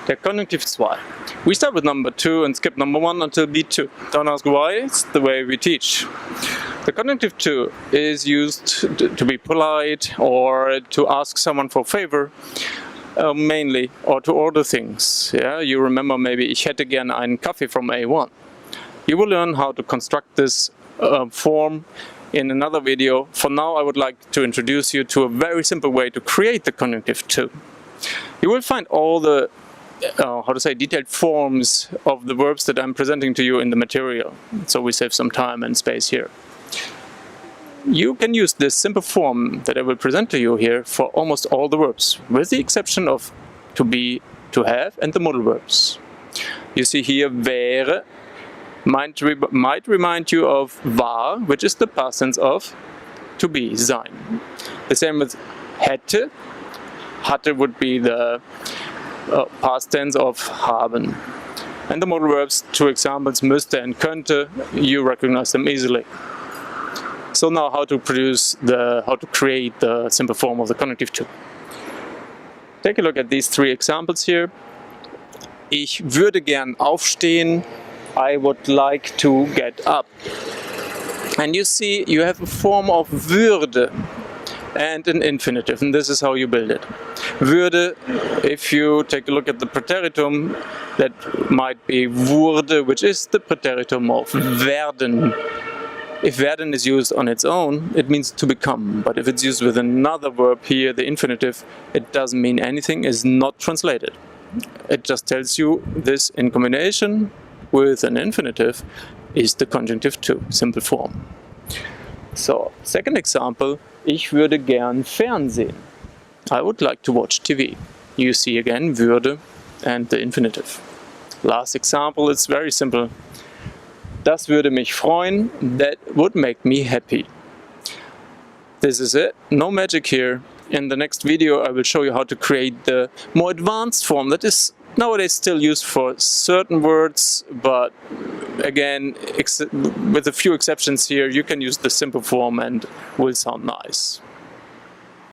Der Konjunktiv 2. We start with number 2 and skip number 1 until B2. Don't ask why, it's the way we teach. The Konjunktiv 2 is used to be polite or to ask someone for a favor, mainly, or to order things. Yeah, you remember maybe ich hätte gern einen Kaffee from A1. You will learn how to construct this form in another video. For now I would like to introduce you to a very simple way to create the Konjunktiv 2. You will find all the detailed forms of the verbs that I'm presenting to you in the material, so we save some time and space here. You can use this simple form that I will present to you here for almost all the verbs, with the exception of to be, to have and the modal verbs. You see here wäre might remind you of war, which is the past tense of to be, sein. The same with hätte. Hatte would be the past tense of haben. And the modal verbs, two examples, müsste and könnte, you recognize them easily. So now how to create the simple form of the Konjunktiv 2. Take a look at these three examples here. Ich würde gern aufstehen. I would like to get up. And you see, you have a form of würde and an infinitive, and this is how you build it. Würde, if you take a look at the preteritum, that might be wurde, which is the preteritum of werden. If werden is used on its own, it means to become, but if it's used with another verb here, the infinitive, it doesn't mean anything, is not translated. It just tells you this in combination with an infinitive is the Konjunktiv 2, simple form. So, second example, ich würde gern Fernsehen. I would like to watch TV. You see again würde and the infinitive. Last example, it's very simple. Das würde mich freuen, that would make me happy. This is it, no magic here. In the next video I will show you how to create the more advanced form that is nowadays still used for certain words, but again, with a few exceptions here, you can use the simple form and will sound nice.